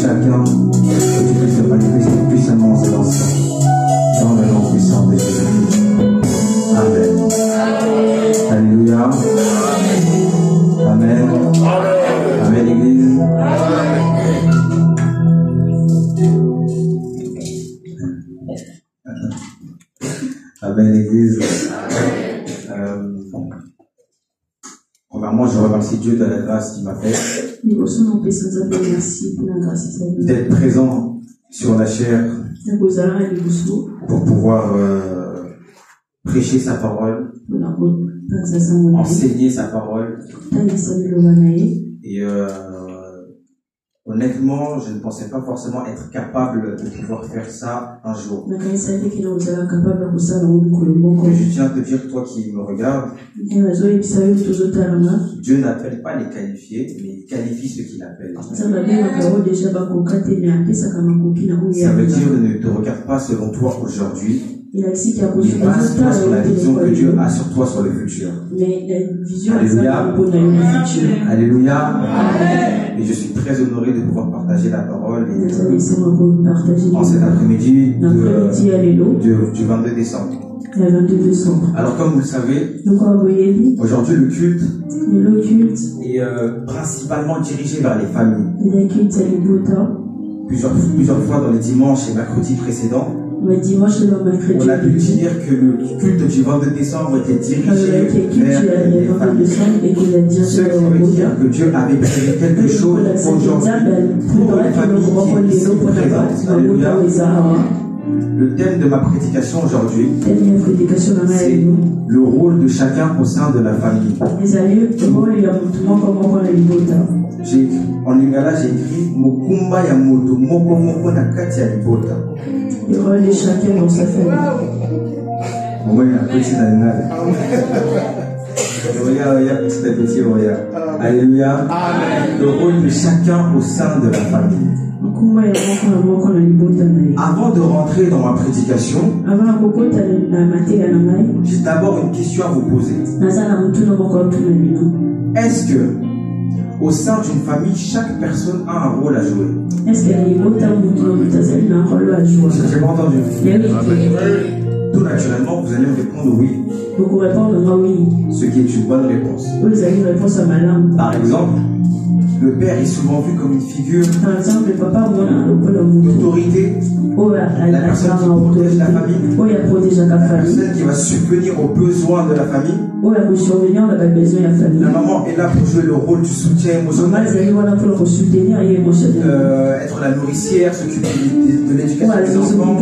chacun, que tu puisses te manifester puissamment en cet instant. Dans le nom puissant de Jésus. Amen. Alléluia. Amen. Amen, Église. Amen, Église. Premièrement, je remercie Dieu de la grâce qu'il m'a fait d'être présent sur la chair pour pouvoir prêcher sa parole, enseigner sa parole. Et honnêtement, je ne pensais pas forcément être capable de pouvoir faire ça un jour. Mais je tiens à te dire, toi qui me regardes, Dieu n'appelle pas les qualifiés, mais il qualifie ceux qu'il appelle. Ça veut dire, ne te regarde pas selon toi aujourd'hui, mais base-toi sur la vision que Dieu a sur toi sur le futur. Alléluia. Alléluia. Amen. Et je suis très honoré de pouvoir partager la parole en cet après-midi du 22 décembre. Alors comme vous le savez, aujourd'hui le culte est principalement dirigé vers les familles. Plusieurs fois dans les dimanches et mercredis précédents, on a pu dire que le culte du 22 décembre était dirigé vers les familles. Ce qui veut dire que Dieu avait prévu quelque chose aujourd'hui pour les familles qui sont présentes. Alléluia. Le thème de ma prédication aujourd'hui, c'est le rôle de chacun au sein de la famille. En lingala, j'ai écrit Mokumba ya moto, moko moko na kati ya libota. Le rôle de chacun dans sa famille. Oui, un petit animal. Petit à petit, alléluia. Le rôle de chacun au sein de la famille. Avant de rentrer dans ma prédication, j'ai d'abord une question à vous poser. Est-ce que au sein d'une famille, chaque personne a un rôle à jouer? Est-ce que j'ai pas entendu? Tout naturellement, vous allez me répondre oui. Ce qui est une bonne réponse. Par exemple, le père est souvent vu comme une figure d'autorité, la personne qui protège la famille, la personne qui va subvenir aux besoins de la famille. La maman est là pour jouer le rôle du soutien émotionnel, être la nourricière, s'occuper de l'éducation des enfants,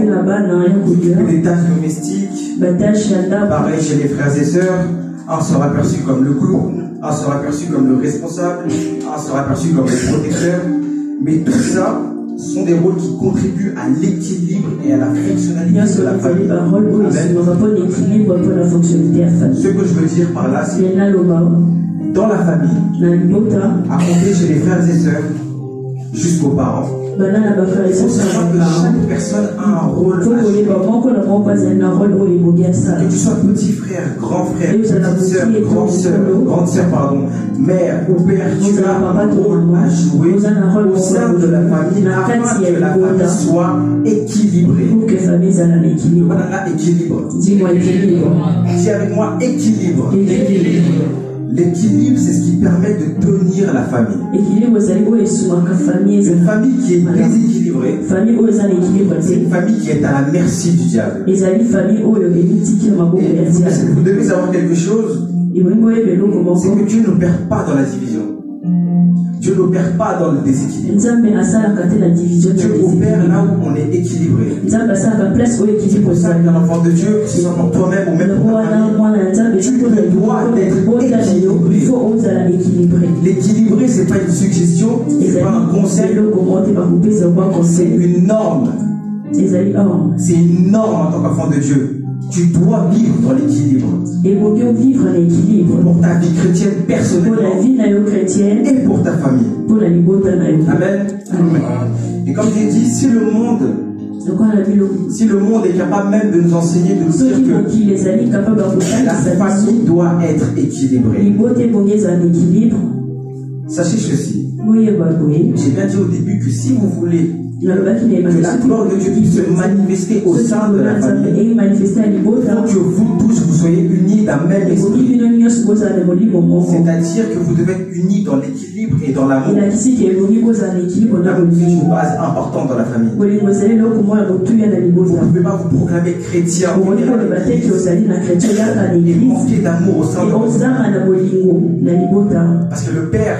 des tâches domestiques. Pareil chez les frères et sœurs, un sera perçu comme le clown, un sera perçu comme le responsable, un sera perçu comme le protecteur. Mais tout ça sont des rôles qui contribuent à l'équilibre et à la fonctionnalité de la famille. Ce que je veux dire par là, c'est dans la famille, à compter chez les frères et sœurs, jusqu'aux parents, il faut savoir que chaque personne a un rôle à jouer. Que tu sois petit frère, grand frère, petite sœur, grande sœur, mère ou père, tu as un rôle à jouer au sein de la famille afin que la famille soit équilibrée. Voilà, équilibre. Dis-moi équilibre. Dis avec moi équilibre. L'équilibre, c'est ce qui permet de tenir la famille. Une famille qui est déséquilibrée, c'est une famille qui est à la merci du diable. Et vous devez savoir quelque chose, c'est que Dieu n'opère pas dans la division. Dieu n'opère pas dans le déséquilibre. Dieu opère là où on est équilibré. C'est pour ça qu'un enfant de Dieu, que ce soit pour toi-même ou même pour ta famille, tu dois être équilibré. L'équilibré, c'est pas une suggestion, c'est pas un conseil, c'est une norme. C'est une norme en tant qu'enfant de Dieu. Tu dois vivre dans l'équilibre. Pour ta vie chrétienne personnellement et pour ta famille. Amen. Et comme j'ai dit, si le monde est capable même de nous enseigner, de nous dire que la famille doit être équilibrée, sachez ceci. J'ai bien dit au début que si vous voulez que la gloire de Dieu puisse se manifester au sein de la famille, il faut que vous tous vous soyez unis d'un même esprit. C'est-à-dire que vous devez être unis dans l'équilibre et dans l'amour. C'est une base importante dans la famille. Vous ne pouvez pas vous proclamer chrétien et manquer d'amour au sein de votre famille. Parce que le Père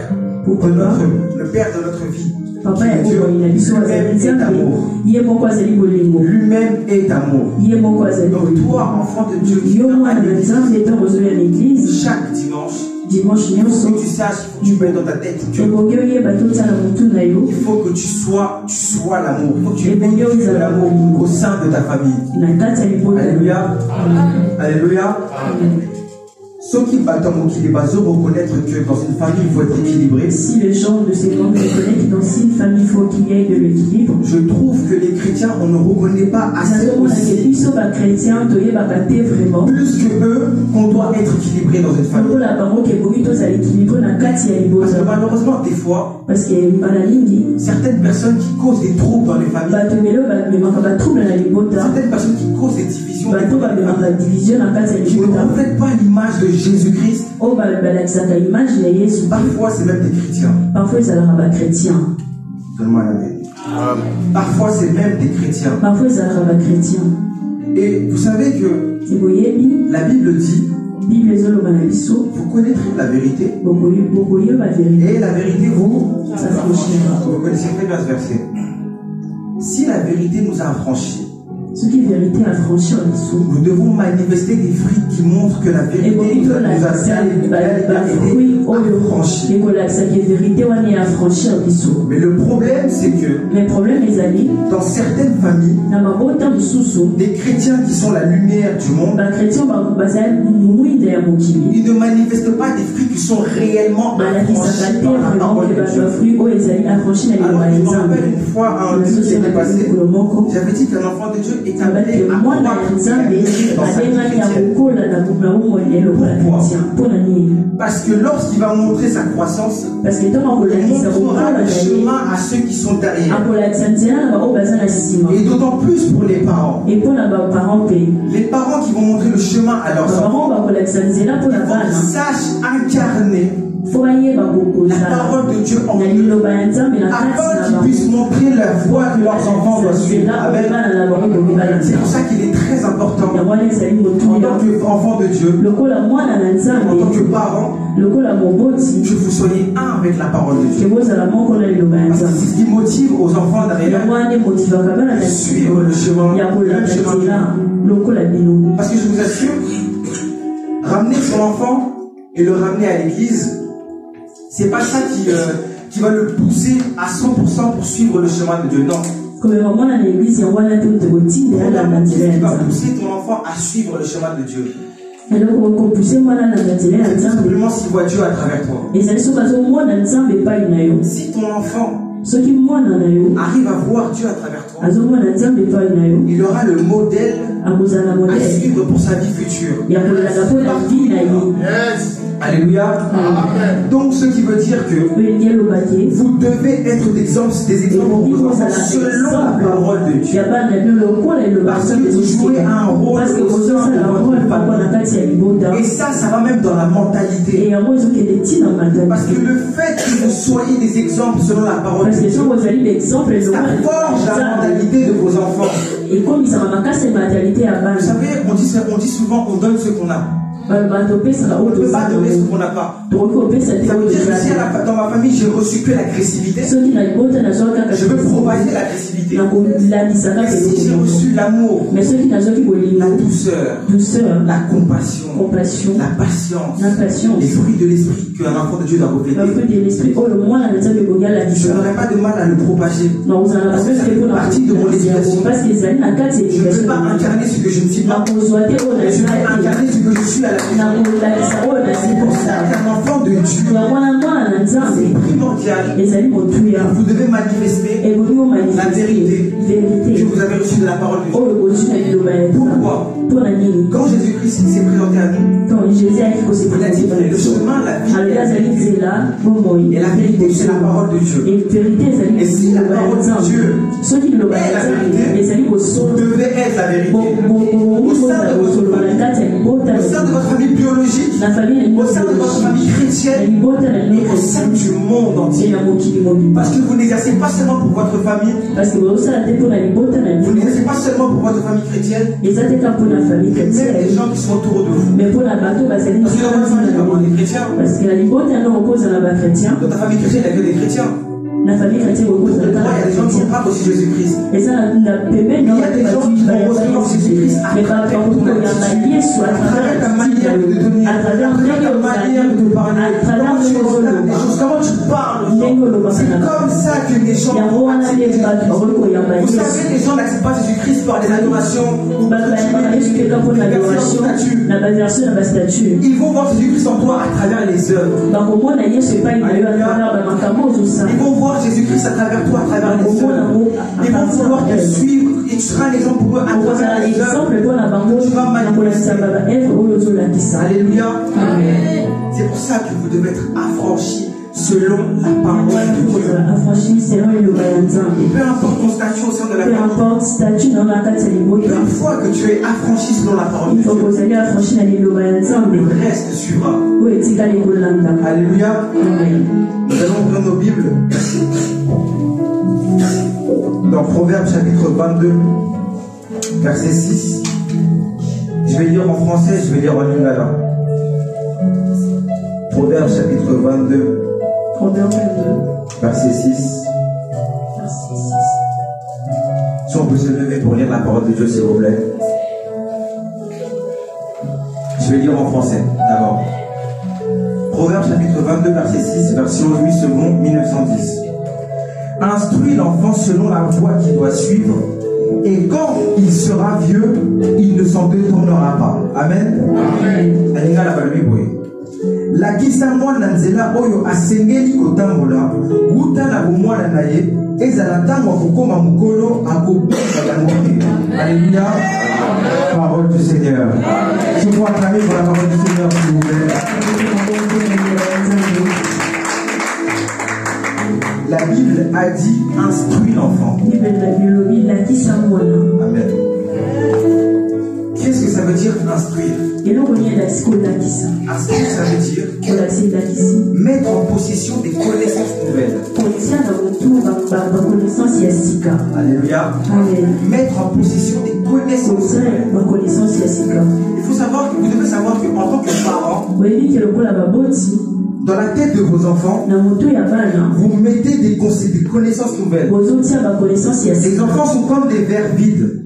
de notre vie, Dieu lui-même est amour. Lui-même est amour. Donc toi, enfant de Dieu, chaque dimanche, il faut que tu saches, il faut que tu mettes dans ta tête que il faut que tu sois l'amour. Il faut que tu véhicules de l'amour au sein de ta famille. Alléluia. Alléluia. Ceux qui battent qui reconnaître que dans une famille il faut être équilibré. Si les gens de ces gens reconnaissent que dans une famille il faut qu'il y ait de l'équilibre. Je trouve que les chrétiens on ne reconnaît pas assez aussi. Plus que eux qu'on doit être équilibré dans une famille. Parce que malheureusement des fois, certaines personnes qui causent des troubles dans les familles, certaines personnes qui causent des divisions, qui ne reflètent pas l'image de Jésus-Christ. Parfois c'est même des chrétiens. Donne-moi la vérité. Parfois c'est même des chrétiens. Et vous savez que la Bible dit, vous connaîtrez la vérité et la vérité vous connaissez très bien ce verset. Si la vérité nous a affranchis, nous devons manifester des fruits qui montrent que la vérité nous a été affranchis. Mais le problème, c'est que dans certaines familles, des chrétiens qui sont la lumière du monde, ils ne manifestent pas des fruits qui sont réellement affranchis par la parole de Dieu. Alors, je me rappelle une fois un livre qui était passé, j'avais dit qu'un enfant de Dieu est appelé à croire dans sa vie. Pourquoi? Parce que lorsqu'il va montrer sa croissance, il montrera le chemin à ceux qui sont derrière. Et d'autant plus pour les parents. Les parents qui vont montrer le chemin à leurs enfants, ils sachent incarner la parole de Dieu en eux, afin qu'ils puissent montrer la voie que leurs enfants doivent suivre. Amen. C'est pour ça qu'il est très important, en tant qu'enfant de Dieu, en tant que parent, que vous soyez un avec la parole de Dieu. Parce que c'est ce qui motive aux enfants derrière de suivre le chemin, Parce que je vous assure, ramener son enfant et le ramener à l'église, c'est pas ça qui va le pousser à 100% pour suivre le chemin de Dieu. Non. Il va pousser ton enfant à suivre le chemin de Dieu. Simplement s'il voit Dieu à travers toi. Si ton enfant arrive à voir Dieu à travers toi, il aura le modèle à suivre pour sa vie future. Yes. Alléluia. Amen. Donc ce qui veut dire que vous devez être des exemples pour vos enfants selon la parole de Dieu. Parce que vous jouez un rôle au sein de votre famille. Et ça va même dans la mentalité. Parce que le fait que vous soyez des exemples selon la parole de Dieu, ça forge la mentalité de vos enfants. Vous savez, on dit souvent qu'on donne ce qu'on a. On ne peut pas donner ce qu'on n'a pas. Ça veut dire que si dans ma famille j'ai reçu que l'agressivité, je veux propager l'agressivité. Mais si j'ai reçu l'amour, la douceur, la compassion, la patience, les fruits de l'esprit qu'un enfant de Dieu doit refléter, je n'aurai pas de mal à le propager. Parce que ça fait partie de mon éducation. Je ne veux pas incarner ce que je ne suis pas. Je veux incarner ce que je suis à la maison. C'est pour ça qu'un enfant de Dieu, c'est primordial. Vous devez manifester la vérité que vous avez reçue de la parole de Dieu. Pourquoi? Quand Jésus-Christ s'est présenté à nous, il a dit le chemin, la vie et la vérité, c'est la parole de Dieu. Et si la parole de Dieu est la vérité, vous devez être la vérité. Au sein de votre famille biologique, au sein de votre famille chrétienne et au sein du monde entier. Parce que vous n'exercez pas seulement pour votre famille, vous n'exercez pas seulement pour votre famille chrétienne, mais même les gens qui sont autour de vous. Parce que dans votre famille, il y a des chrétiens. Dans ta famille chrétienne, il n'y a que des chrétiens. La famille chrétienne repose dans il y a des gens qui n'ont pas reçu Jésus-Christ. Il y a des gens qui vont recevoir Jésus-Christ à travers ta manière de donner, à travers ta manière de parler, comment tu parles. C'est comme ça que les gens vont accepter Jésus-Christ. Vous savez, les gens n'acceptent pas Jésus-Christ par des adorations, ils vont voir Jésus-Christ en toi à travers les œuvres. Ils vont voir Jésus-Christ à travers toi, à travers les œuvres. Ils vont vouloir te suivre et tu seras un exemple pour eux à travers les œuvres. Tu vas manipuler. Alléluia. C'est pour ça que vous devez être affranchis selon la parole de Dieu. Peu importe ton statut au sein de la famille. Une fois que tu es affranchi selon la parole de Dieu, le reste suivra. Alléluia. Nous allons ouvrir nos Bibles dans Proverbes chapitre 22, verset 6. Je vais lire en français, je vais lire en lingala. Proverbes chapitre 22, verset 6. Si on peut se lever pour lire la parole de Dieu, s'il vous plaît. Je vais lire en français d'abord. Proverbes chapitre 22, verset 6, version 8 secondes, 1910. Instruis l'enfant selon la voie qu'il doit suivre, et quand il sera vieux, il ne s'en détournera pas. Amen. La kisa mwana nzela oyo asengeli kotambola wuta na bomwana na ye ezala ntango akokoma mokolo akobanga yango. Alléluia. Parole du Seigneur. Je vous acclamer pour la parole du Seigneur, s'il vous plaît. La Bible a dit instruis l'enfant. Amen. Qu'est-ce que ça veut dire instruire? Instruire, ça veut dire mettre en possession des connaissances nouvelles. Alléluia. Mettre en possession des connaissances nouvelles. Il faut savoir que vous devez savoir qu'en tant que parent, dans la tête de vos enfants, vous mettez des connaissances nouvelles. Les enfants sont comme des verres vides.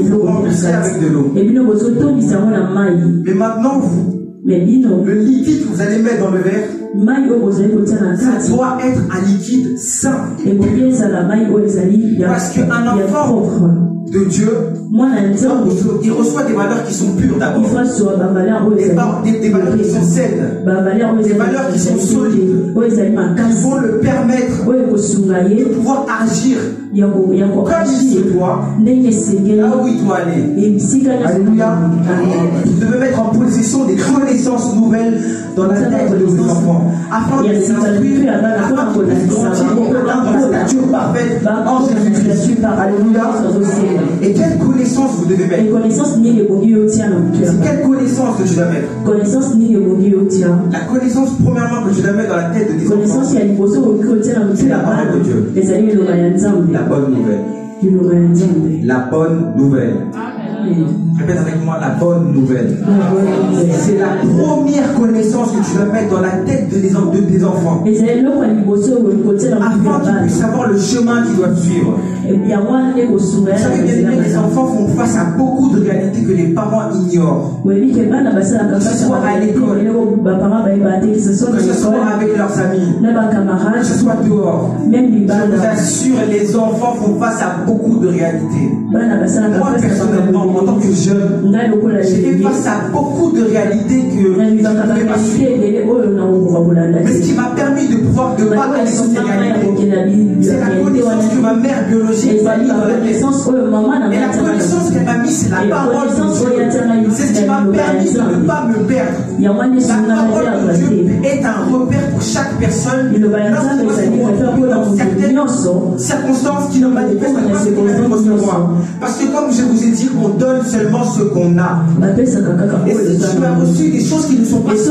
Vous remplissez avec de l'eau. Mais maintenant, le liquide que vous allez mettre dans le verre, ça doit être un liquide sain. Parce qu'un enfant de Dieu, il reçoit des valeurs qui sont pures d'abord, des valeurs qui sont saines, des valeurs qui sont solides, qui vont le permettre de pouvoir agir comme il se doit, là où il doit aller. Alléluia. Vous devez mettre en possession des connaissances nouvelles dans la tête de vos enfants, afin de les instruire, afin de les grandir dans la stature parfaite en Jésus-Christ. Alléluia. Et quelle connaissance vous devez mettre? C'est quelle connaissance que tu dois mettre? La connaissance premièrement que tu dois mettre dans la tête de tes enfants, c'est la parole de Dieu. La bonne nouvelle. La bonne nouvelle. Répète avec moi, la bonne nouvelle. C'est la première connaissance que tu dois mettre dans la tête de tes enfants, afin qu'ils puissent savoir le chemin qu'ils doivent suivre. Vous savez bien, les enfants font face à beaucoup de réalités que les parents ignorent. Que ce soit à l'école, que ce soit avec leurs amis, que ce soit dehors, je vous assure, les enfants font face à beaucoup de réalités. Moi, personnellement, en tant que jeune, j'ai fait face à beaucoup de réalités que je ne pouvais pas suivre. Mais ce qui m'a permis de pouvoir de pas aller dans ces réalités, c'est la connaissance que ma mère biologique m'a mis dans la tête. Et la connaissance qu'elle m'a mis, c'est la parole de Dieu. C'est ce qui m'a permis de ne pas me perdre. La parole de Dieu est un repère pour chaque personne. Dans certaines circonstances qui ne manifestent pas ce qu'on a recevoir. Parce que comme je vous ai dit, on donne seulement ce qu'on a. Et si tu as reçu des choses qui ne sont pas si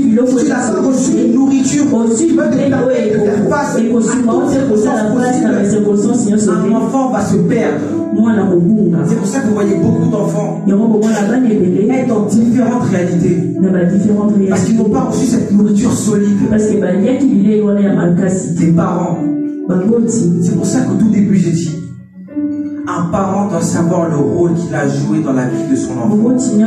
tu n'as pas reçu une nourriture qui peut te permettre de faire face à toutes les circonstances, un enfant va se perdre. C'est pour ça que vous voyez beaucoup d'enfants être dans différentes réalités. Parce qu'ils n'ont pas reçu cette nourriture solide des parents. C'est pour ça qu'au tout début j'ai dit, un parent doit savoir le rôle qu'il a joué dans la vie de son enfant. Parce qu'un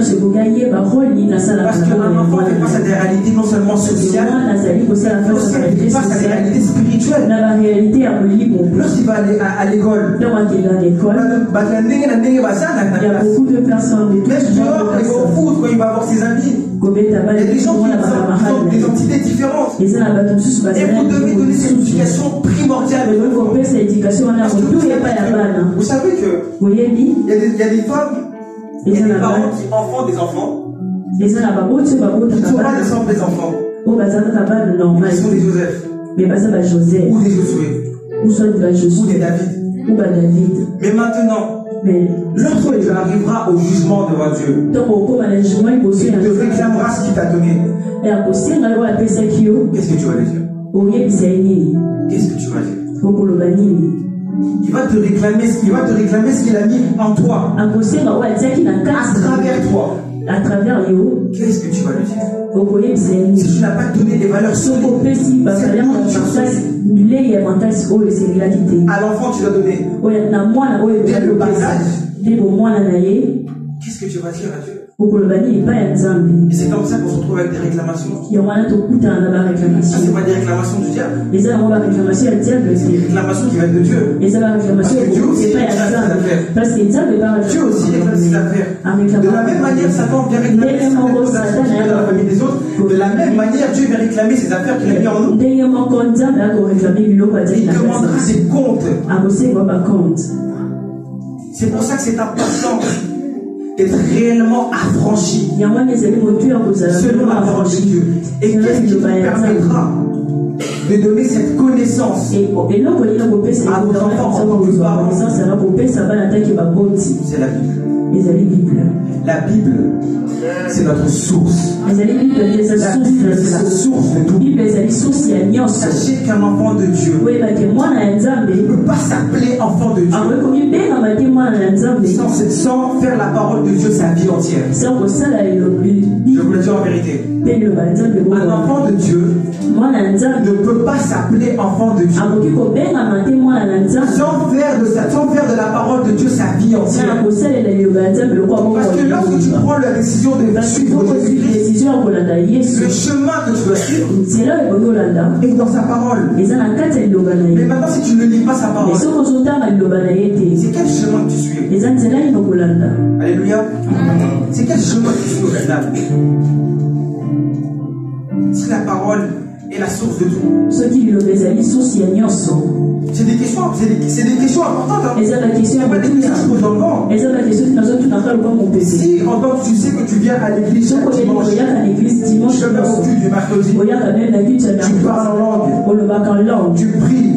enfant fait face à des réalités non seulement sociales, mais aussi fait face à des réalités spirituelles. Lorsqu'il va aller à l'école, il y a beaucoup de personnes. Même dehors, quand il va au foot, quand il va voir ses amis, il y a des gens qui ont des entités différentes. Et vous devez donner cette éducation primordiale. Vous savez que il y a des femmes et des parents qui enfantent des enfants qui ne sont pas des enfants. Ils sont des Joseph ou des Josué ou des David. Mais maintenant, lorsque tu arriveras au jugement devant Dieu, il te réclamera ce qu'il t'a donné. Qu'est-ce que tu vas lui dire? Qu'est-ce que tu vas dire? Il va te réclamer ce qu'il a mis en toi, à travers toi. Qu'est-ce que tu vas lui dire? Si tu n'as pas donné des valeurs solides, à l'enfant tu dois donner dès le bas âge. Qu'est-ce que tu vas dire à Dieu? Et c'est comme ça qu'on se retrouve avec des réclamations. C'est pas des réclamations du diable. C'est des réclamations qui viennent de Dieu. Parce que Dieu aussi réclame ses affaires. Dieu aussi réclame ses affaires. De la même manière, Satan vient réclamer ses affaires dans la famille des autres. De la même manière, Dieu vient réclamer ses affaires qu'il a mis en nous. Il demandera ses comptes. C'est pour ça que c'est important d'être réellement affranchi selon la parole de Dieu. Et qu'est-ce qui te permettra de donner cette connaissance à vos enfants en tant que parents? C'est la Bible. La Bible, c'est notre source. La Bible, c'est la source de tout. Sachez qu'un enfant de Dieu ne peut pas s'appeler enfant de Dieu sans faire la parole de Dieu sa vie entière. Je vous le dis en vérité. Un enfant de Dieu ne peut pas s'appeler enfant de Dieu sans faire de la parole de Dieu sa vie entière. Parce que lorsque tu prends la décision de suivre Jésus-Christ, le chemin que tu dois suivre est dans sa parole. Mais maintenant, si tu ne lis pas sa parole, c'est quel chemin que tu suis? Alléluia. C'est quel chemin que tu suis au final? Si la parole est la source de tout. C'est des questions importantes. Hein? C'est pas des questions qui se posent dans le vent. Si en tant que tu sais que tu viens à l'église dimanche, tu fais au culte du mercredi, tu parles en langue, tu pries,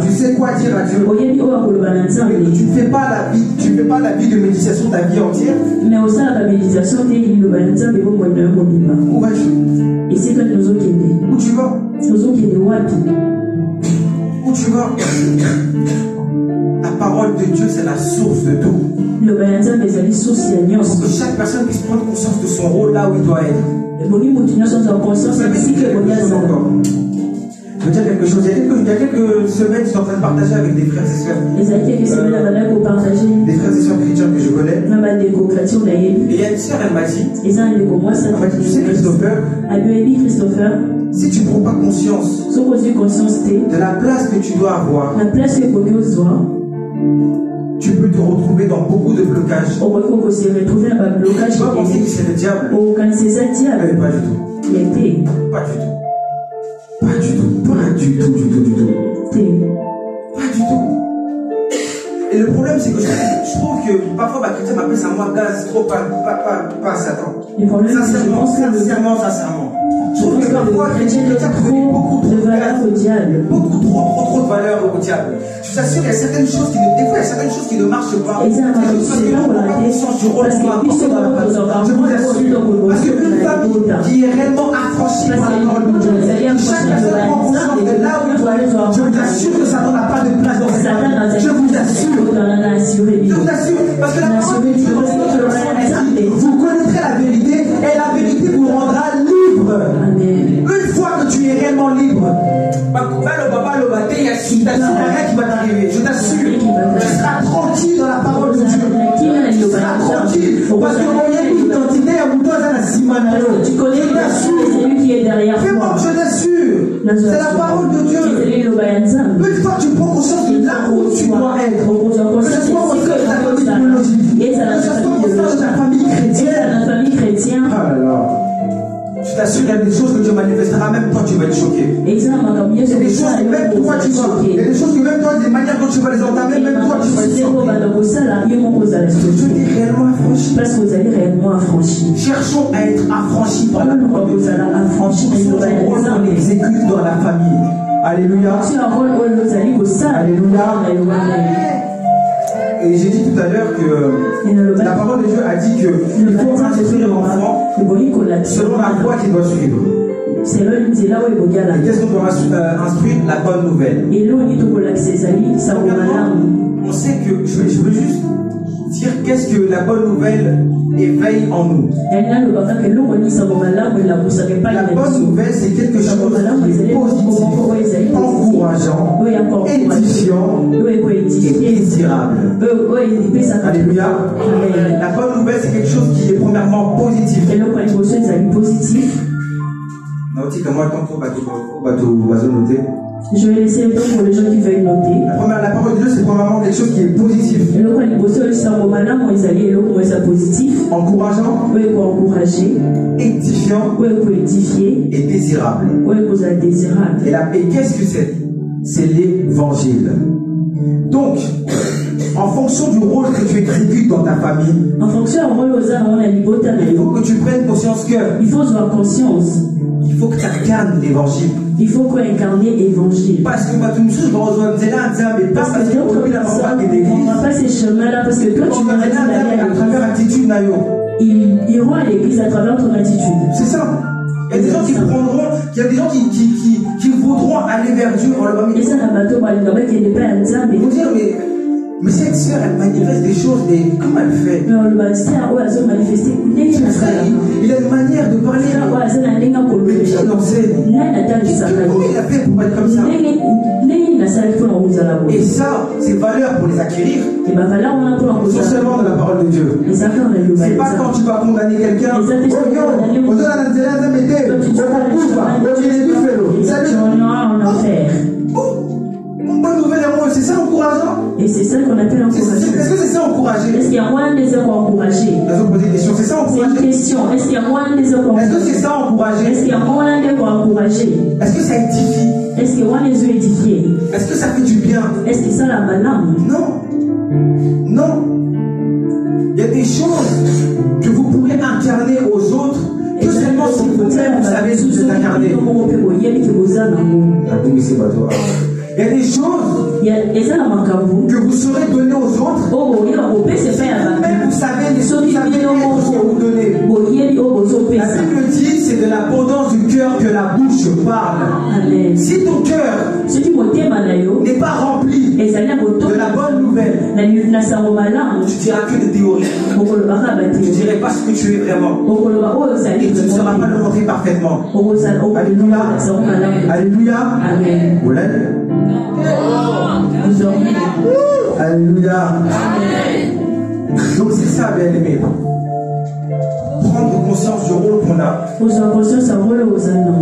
tu sais quoi dire à Dieu. Tu ne fais pas la vie de méditation ta vie entière. Où vas-tu? Où tu vas? Où tu vas? La parole de Dieu, c'est la source de tout. Pour que chaque personne puisse prendre conscience de son rôle là où il doit être. Je veux dire quelque chose. Il y a quelques semaines, je suis en train de partager avec des frères et sœurs. Des frères et sœurs chrétiens que je connais. Et il y a une sœur, elle m'a dit, tu sais Christopher, Si tu ne prends pas conscience de la place que tu dois avoir, tu peux te retrouver dans beaucoup de blocages. Tu vas penser que c'est le diable. Mais pas du tout. Pas du tout. Pas du tout. Pas du tout. Pas du tout. Et le problème, c'est que je trouve que parfois ma chrétien m'appelle ça moi gaz, trop pas Satan. Sincèrement. Je trouve que parfois les chrétiens donnent beaucoup trop de valeur au diable. Beaucoup trop de valeur au diable. Je vous assure, il y a certaines choses qui ne marchent pas. Parce que l'on n'a pas conscience du rôle qu'on a apporté dans la famille. Je vous assure. Parce qu'une famille qui est réellement affranchie par la parole de Dieu, chaque personne prend conscience de là où il doit être. Je vous assure que Satan n'a pas de place dans cette famille. Je vous assure. Parce que la parole de Dieu, vous connaîtrez la vérité et la vérité vous rendra libre. Amen. Une fois que tu es réellement libre, il y a rien qui va t'arriver. Je t'assure. Tu seras tranquille dans la parole de Dieu. Tu seras tranquille. Parce que tu connais celui qui est derrière toi. Je t'assure. C'est la parole de Dieu. Une fois que tu prends conscience de là où tu dois être, que ce soit au sein de ta famille biologique, que ce soit au sein de ta famille chrétienne. Ah là là. Je t'assure, il y a des choses que Dieu manifestera, même toi tu vas être choqué. Il y a des choses que même toi tu vas. Il y a des choses que même toi, des manières dont tu vas les entamer, même toi tu vas être choqué. Je t'ai réellement affranchi. Parce que vous allez réellement affranchi. Cherchons à être affranchis par la parole de Dieu. C'est un rôle qu'on exécute dans la famille. Alléluia. Alléluia. Et j'ai dit tout à l'heure que la parole de Dieu a dit qu'il faut instruire l'enfant selon la voie qu'il doit suivre. Et qu'est-ce qu'on doit instruire? La bonne nouvelle. On sait que, je veux juste dire qu'est-ce que la bonne nouvelle éveille en nous. La bonne nouvelle, c'est quelque chose qui est positif, encourageant, édifiant et désirable. Alléluia. La bonne nouvelle, c'est quelque chose qui est premièrement positif. Je vais laisser le temps pour les gens qui veulent noter. La parole de Dieu, c'est premièrement quelque chose qui est positif. Encourageant, édifiant et désirable. Et qu'est-ce que c'est? C'est l'évangile. Donc, en fonction du rôle que tu exécutes dans ta famille, il faut que tu prennes conscience que il faut que tu incarnes l'évangile. Il faut qu'on incarne l'évangile. Parce que parce que d'autres personnes ne vont pas ces chemins-là parce que toi tu vas aller à travers l'attitude. Ils iront à l'église à travers ton attitude. C'est ça. Il y a des gens qui prendront, il y a des gens qui voudront aller vers Dieu en le bas. Et ça, la bateau, il faut dire, mais cette sœur, elle manifeste des choses, et comment elle fait? Il a une manière de parler. Comment il a fait pour être comme ça? Et ça, c'est valeur pour les acquérir. Non seulement de la parole de Dieu. C'est pas quand tu vas condamner quelqu'un. Bonne nouvelle, c'est ça encourageant? Et c'est ça qu'on appelle encourager. Est-ce que c'est ça encourager? Est-ce qu'il y a moins des heures encourager? C'est ça encourager? C'est une question. Est-ce qu'il y a moins des heures encourager? Est-ce que c'est ça encourager? Est-ce qu'il y a moins des heures encourager? Est-ce que ça édifie? Est-ce qu'il y a moins des heures édifiées? Est-ce que ça fait du bien? Est-ce que ça la malade? Non. Non. Il y a des choses que vous pourrez incarner aux autres que seulement si vous-même vous savez ce que vous incarnez. Il y a des choses que vous saurez donner aux autres. Même vous savez les choses que vous donnez. La Bible dit c'est de l'abondance du cœur que la bouche parle. Amen. Si ton cœur n'est pas rempli de la bonne nouvelle, tu diras que de théorie. Tu ne dirais pas ce que tu es vraiment. Et tu ne sauras pas le montrer parfaitement. Alléluia. Alléluia. Amen. Alléluia. Donc c'est ça, bien aimé. Prendre conscience du rôle qu'on a.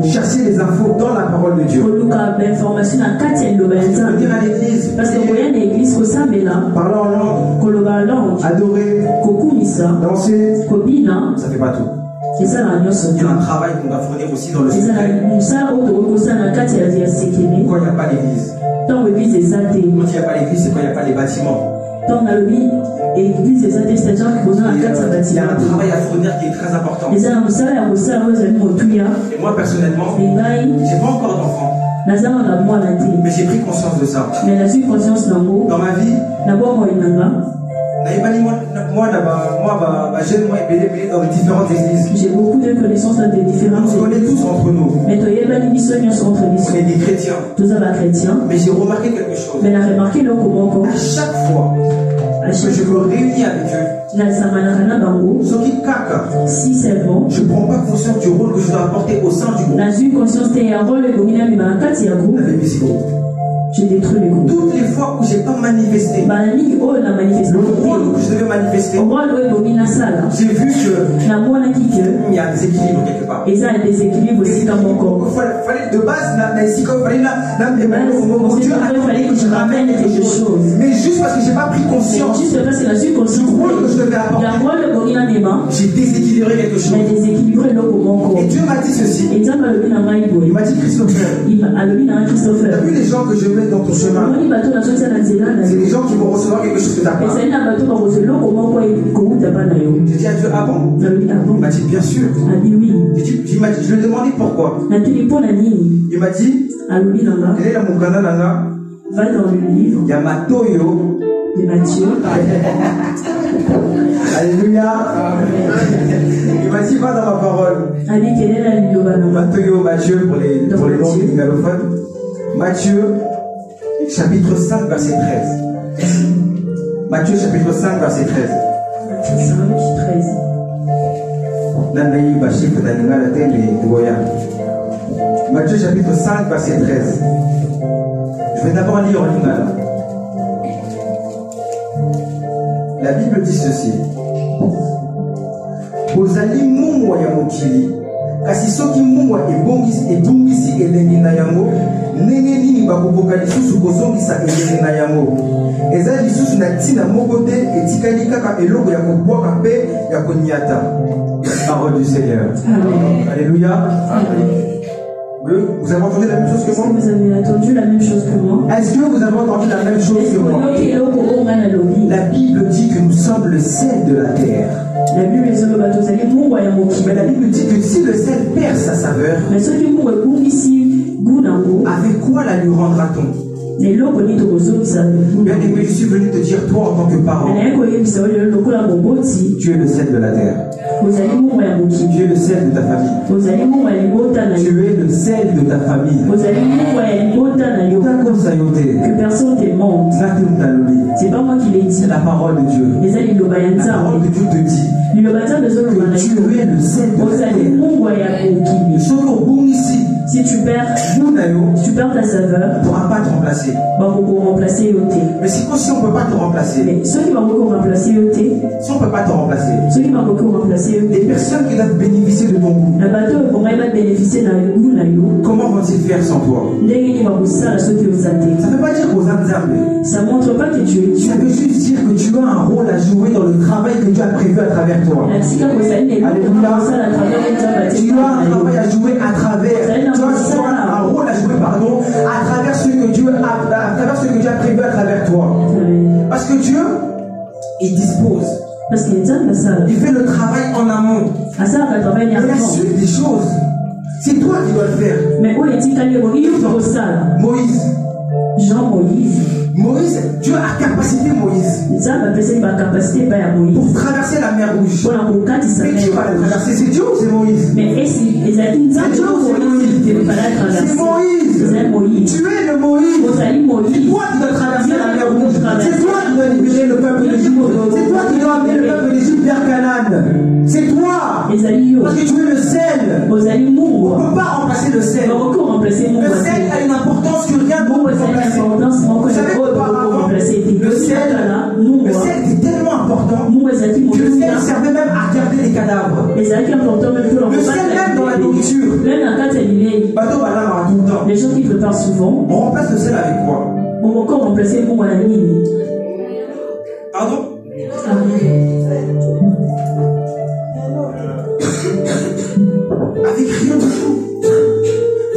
Chercher les infos dans la parole de Dieu. Venir à l'église. Parler en langue. Adorer. Danser. Ça fait pas tout. Il y a un travail qu'on doit fournir aussi dans le secret. Pourquoi il n'y a pas l'église? Quand il n'y a pas l'église, c'est quand il n'y a pas les bâtiments. Il y a un travail à fournir qui est très important. Et moi personnellement, j'ai pas encore d'enfant. Mais j'ai pris conscience de ça. Dans ma vie, dans les différentes églises. J'ai beaucoup de connaissances dans des différentes églises. On se connaît tous entre nous. Mais on est des chrétiens. Mais j'ai remarqué quelque chose. À chaque fois que je me réunis avec eux, si seulement je ne prends pas conscience du rôle que je dois apporter au sein du groupe. J'ai détruit les groupes. Toutes les fois où je n'ai pas manifesté le rôle que je devais manifester, j'ai vu qu'il y a un déséquilibre quelque part. Et ça, il y a des équilibres aussi dans mon corps. De base, Dieu a fallait que je ramène quelque chose. Mais juste parce que je n'ai pas pris conscience du rôle que je devais apporter, j'ai déséquilibré quelque chose. Et Dieu m'a dit ceci. Il m'a dit Christopher, tu as vu les gens que je mets dans ton chemin? C'est des gens qui vont recevoir quelque chose de ta part. J'ai dit à Dieu, ah bon? Il m'a dit, bien sûr. Je lui ai demandé pourquoi. Il m'a dit, quel est la Mukana Nanga? Va dans le livre. Il y a Matoyo de Matthieu. Alléluia. Il m'a dit, va dans ma parole. Matoyo, Matthieu pour les noms galophones. Matthieu, chapitre 5, verset 13. Matthieu, chapitre 5, verset 13. Matthieu 5, 13. Matthieu chapitre 5, verset 13. Je vais d'abord lire en lingala. La Bible dit ceci. Ozali mungwa ya mokili, kasi soki mungwa ebungisi elengi na yango, ndenge nini bakokoka lisusu kozongisa elengi na yango. Eza lisusu na ntina moko te, etikali kaka eloko ya kobwaka mpe ya konyata. Parole du Seigneur. Amen. Alléluia. Amen. Vous avez entendu la même chose que moi? Est-ce que vous avez entendu la même chose que moi? Est-ce que vous avez entendu la même chose que moi? La Bible dit que nous sommes le sel de la terre. Mais la Bible dit que si le sel perd sa saveur, avec quoi la lui rendra-t-on? Bien aimé, je suis venu te dire, toi en tant que parent, tu es le sel de la terre. Tu es le sel de ta famille. Tu es le sel de ta famille. Que personne ne te montre. C'est pas moi qui l'ai dit. C'est la parole de Dieu. La parole de Dieu te dit que tu es le sel de la terre. Si tu perds ta saveur, on ne pourra pas te remplacer. Mais si on ne peut pas te remplacer, si on ne peut pas te remplacer, les personnes qui doivent bénéficier de ton goût, comment vont-ils faire sans toi? Ça ne veut pas dire aux âmes. Ça montre pas que tu es Dieu. Ça veut juste dire que tu as un rôle à jouer dans le travail que Dieu a prévu à travers toi. Alléluia. Tu as un travail à jouer à travers. Tu as un rôle à jouer, pardon, à travers ce que Dieu a prévu à travers toi. Parce que Dieu, il dispose. Il fait le travail en amont. Et la suite des choses, c'est toi qui dois le faire. Mais où est-il? Moïse. Moïse, Dieu a capacité Moïse pour traverser la mer Rouge. Mais qui va la traverser? C'est Dieu ou c'est Moïse? C'est Dieu ou c'est Moïse? C'est Moïse. Tu es le Moïse. C'est toi qui dois traverser la mer Rouge. C'est toi qui dois libérer le peuple d'Égypte. C'est toi qui dois amener le peuple d'Égypte vers Canaan. C'est toi. Parce que tu es le sel. On ne peut pas remplacer le sel. Le sel a une importance que rien d'autre ne peut remplacer. Vous savez qu'auparavant, le sel est tellement important que le sel servait même à garder les cadavres. Le sel même dans la nourriture. Les gens qui préparent souvent. On remplace le sel avec quoi? On va encore remplacer pour la ligne. Pardon? Avec rien du tout.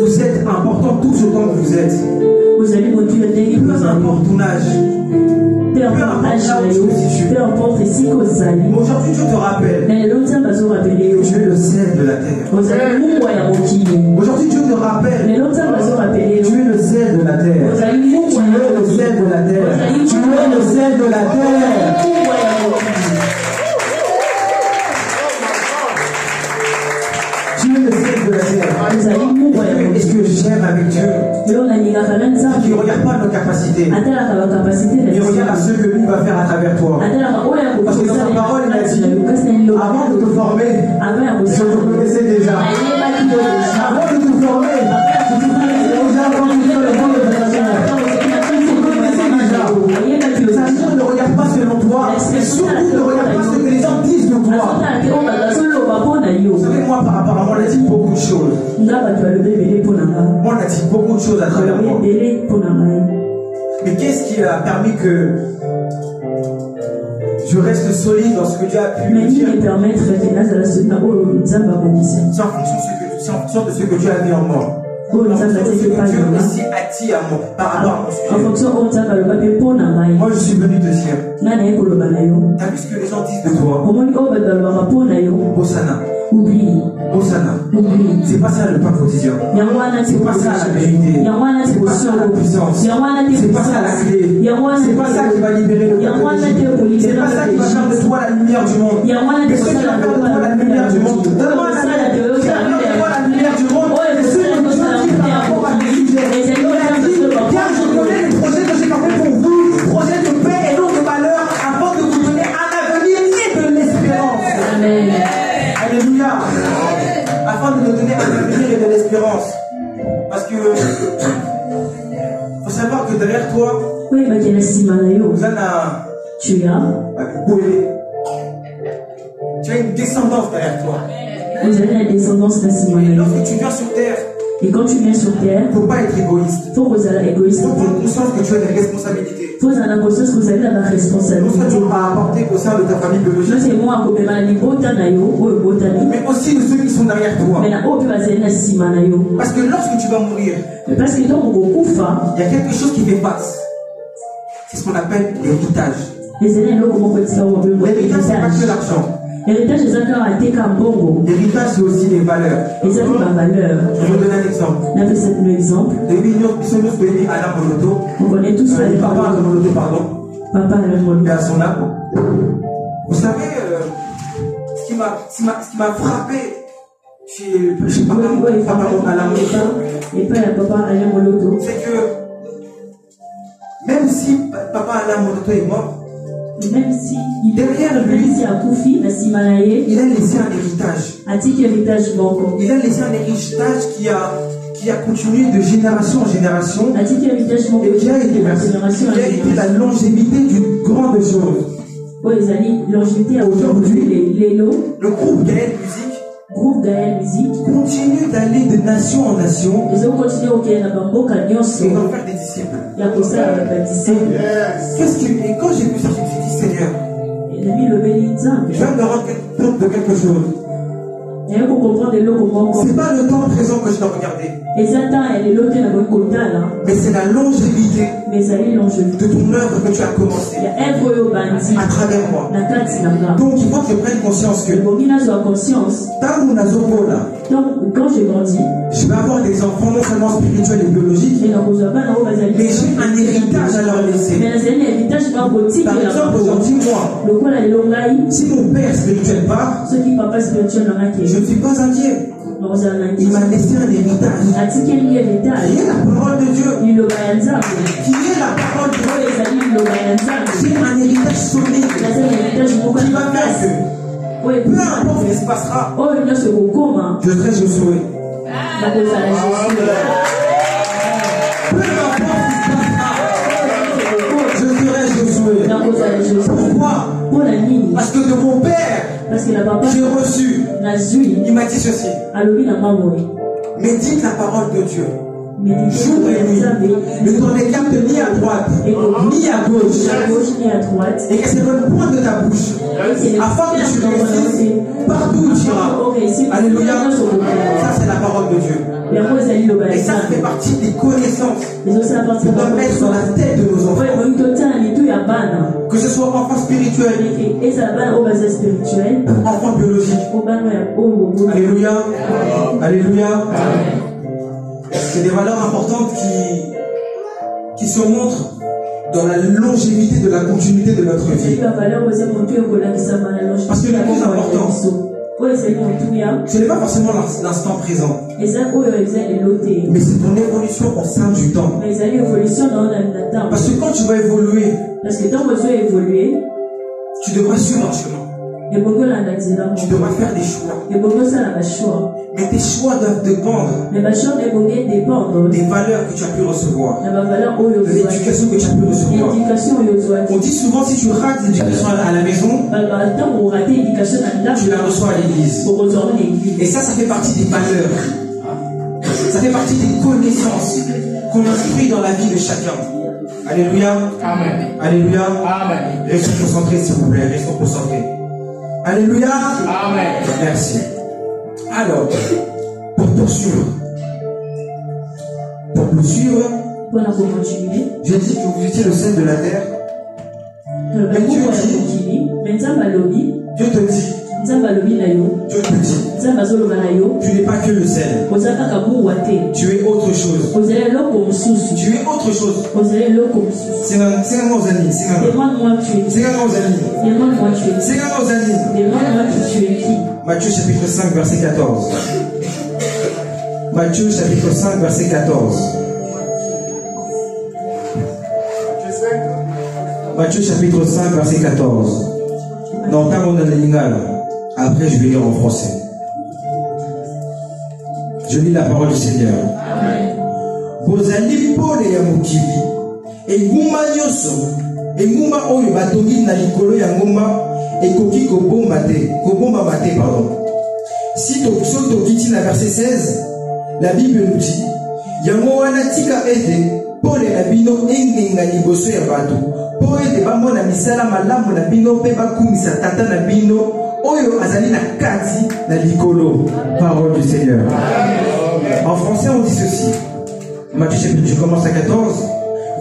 Vous êtes important tout ce temps que vous êtes. Vous allez motiver des peu importe ton âge. Peu importe ici que vous allez. Aujourd'hui, Dieu te rappelle. Mais l'autre va se rappeler. Tu es le sel de la terre. Aujourd'hui, Dieu te rappelle. Mais l'autre va se rappeler. Tu es le sel de la terre. Tu es le sel de la terre. Tu es le sel de la terre. Tu es le sel de la terre. Et ce que j'aime avec Dieu, il ne regarde pas nos capacités. Il regarde à ce que lui va faire à travers toi. Parce que dans sa parole, il a dit, avant de te former, je te connaissais déjà. Avant de te former, je te connaissais déjà. Avant de te faire le bon de ta chair. Je te connaissais déjà. Sachant ne regarde pas selon toi, et surtout ne regarde pas ce que les gens disent de toi. Vous savez, moi, par rapport à moi, on a dit beaucoup de choses. Moi, on a dit beaucoup de choses à travers moi. Mais qu'est-ce qui a permis que je reste solide dans ce que Dieu a pu me dire? C'est en fonction de ce que Dieu a mis en moi. En fonction de ce que Dieu aussi a dit à moi par rapport à mon sujet. Moi, je suis venu te dire. T'as vu ce que les gens disent de toi? Hosanna. Hosanna. C'est pas ça le pain quotidien. C'est pas ça la vérité. C'est pas ça la puissance. C'est pas ça la clé. C'est pas ça qui va libérer le peuple. C'est pas ça qui va faire de toi la lumière du monde. Mais ce qui va faire de toi la lumière du monde, donne-moi la lumière. Ce qui va faire de toi la lumière du monde, c'est ce que Dieu dit par rapport à tes sujets. Il a dit, car je connais les projets que j'ai formés pour vous, projets de paix et non de malheur, afin de vous donner un avenir et de l'espérance. Amen. Alléluia. Afin de nous donner un avenir et de l'espérance. Parce que faut savoir que derrière toi, tu as une descendance derrière toi. Vous avez la descendance de Et lorsque tu viens sur terre, et quand tu viens sur terre, il ne faut pas être égoïste. Il faut que vous soyez égoïste. Il faut prendre conscience que tu as des responsabilités. Il faut avoir conscience que vous avez la responsabilité. Non seulement à apporter au sein de ta famille biologique, mais aussi de ceux qui sont derrière toi. Parce que lorsque tu vas mourir, il y a quelque chose qui fait face. C'est ce qu'on appelle l'héritage. L'héritage, c'est pas que l'argent. L'héritage, c'est aussi les valeurs. Je vais vous donner un exemple. On connaît tous Papa Alain Moloto, pardon. Papa Alain Moloto. Et à son âme. Vous savez, ce qui m'a frappé chez Papa Alain Moloto, c'est que même si Papa Alain Moloto est mort, même si derrière lui, il a laissé un héritage. Il a laissé un héritage qui a continué de génération en génération et qui a été la longévité d'une grande chose. Aujourd'hui, le groupe Gaël Musique continue d'aller de nation en nation et va faire des disciples. Et quand j'ai vu ça, je me suis dit, Seigneur, je viens me rendre compte de quelque chose. C'est pas le temps présent que je dois regarder, mais c'est la longévité de ton œuvre que tu as commencé à travers moi. Donc il faut que je prenne conscience que quand j'ai grandi, je vais avoir des enfants non seulement spirituels et biologiques, mais j'ai un héritage à leur laisser. Par exemple, aujourd'hui, moi, si mon père spirituel part, je ne suis pas inquiet. Il m'a laissé un héritage qui est la parole de Dieu, qui est la parole de Dieu. J'ai un héritage solide qui va faire que peu importe ce qui se passera, je serai Josué. Peu importe ce qui se passera, je serai Josué. Pourquoi? Parce que de mon père, j'ai reçu Il m'a dit ceci. Médite la parole de Dieu. Jour et nuit. Ne t'en écarte ni à droite, ni à gauche. Et que c'est le point de ta bouche. Afin que tu réussisses partout où tu iras. Alléluia. Ça, c'est la parole de Dieu. Et ça fait partie des connaissances qu'on doit mettre sur la tête de nos enfants. Que ce soit enfants spirituels, enfants biologiques. Alléluia. Alléluia. C'est des valeurs importantes qui se montrent dans la longévité de la continuité de notre vie. Parce que le plus important, ce n'est pas forcément l'instant présent, mais c'est ton évolution au sein du temps. Parce que quand tu vas évoluer, tu devras suivre un chemin. Tu devras faire des choix. Mais tes choix doivent dépendre des valeurs que tu as pu recevoir, de l'éducation que tu as pu recevoir. On dit souvent, si tu rates l'éducation à la maison, tu la reçois à l'église. Et ça fait partie des valeurs. Ça fait partie des connaissances qu'on instruit dans la vie de chacun. Alléluia. Amen. Alléluia. Amen. Restons concentrés, s'il vous plaît. Restons concentrés. Alléluia. Amen. Merci. Alors, pour poursuivre, j'ai dit que vous étiez le sel de la terre. Mais Dieu te dit, tu n'es pas que le sel. Tu es autre chose. Tu es autre chose. C'est un amis. Matthieu chapitre 5 verset 14. Matthieu chapitre 5 verset 14. Matthieu chapitre 5 verset 14. Non, pas mon analingal. Après, je vais lire en français. Je lis la parole du Seigneur. Bozali pole ya mokili. Enguma nyoso. Enguma oyo batongi na likolo ya ngoma. Ekoki kobomba mate, pardon. Si tokiti na verset 16, la Bible nous dit, yango wana tika ete pole na bino engenga liboso ya bato. Po ete bamona misala malamu na bino pe bakumisa tata na bino oyo azali na kati na likolo. Parole du Seigneur. En français on dit ceci. Matthieu chapitre, je commence à 14.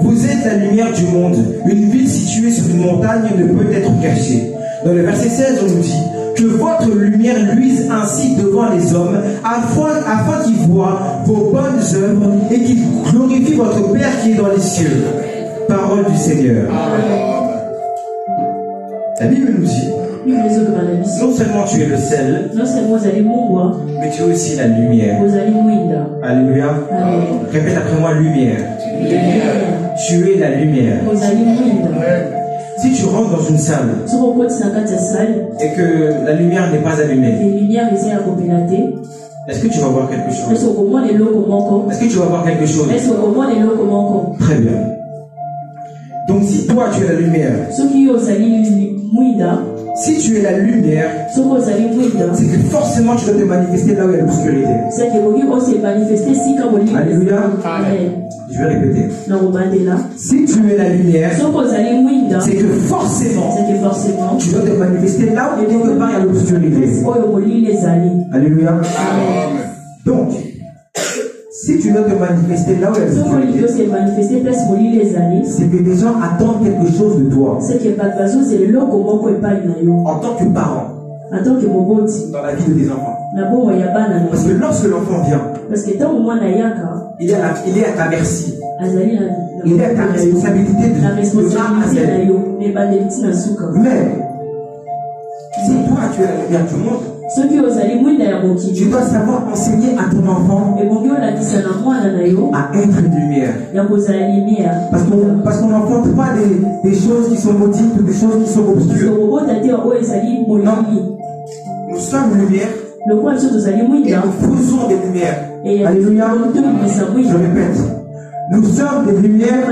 Vous êtes la lumière du monde. Une ville située sur une montagne ne peut être cachée. Dans le verset 16, on nous dit que votre lumière luise ainsi devant les hommes, afin qu'ils voient vos bonnes œuvres et qu'ils glorifient votre Père qui est dans les cieux. Parole du Seigneur. La Bible nous dit, non seulement tu es le sel, mais tu es aussi la lumière. Alléluia. Répète après moi, lumière. Tu es la lumière. Si tu rentres dans une salle et que la lumière n'est pas allumée, est-ce que tu vas voir quelque chose? Est-ce que tu vas voir quelque chose? Très bien. Donc si toi tu es la lumière, si tu es la lumière, c'est que forcément tu dois te manifester là où il y a l'obscurité. Alléluia. Je vais répéter. Si tu es la lumière, c'est que forcément tu dois te manifester là où quelque part il y a l'obscurité. Alléluia. Donc, si tu dois te manifester là où il y a l'obscurité, c'est que des gens attendent quelque chose de toi. En tant que parent, dans la vie de tes enfants. Parce que lorsque l'enfant vient, il est à ta merci. Il est à ta responsabilité de A à Z. Mais si toi tu es la lumière du monde, tu dois savoir enseigner à ton enfant à être une lumière. Parce qu'on n'enfante pas des choses qui sont maudites ou des choses qui sont obscures. Non. Nous sommes lumière et nous faisons des lumières. Alléluia. Je répète. Nous sommes des lumières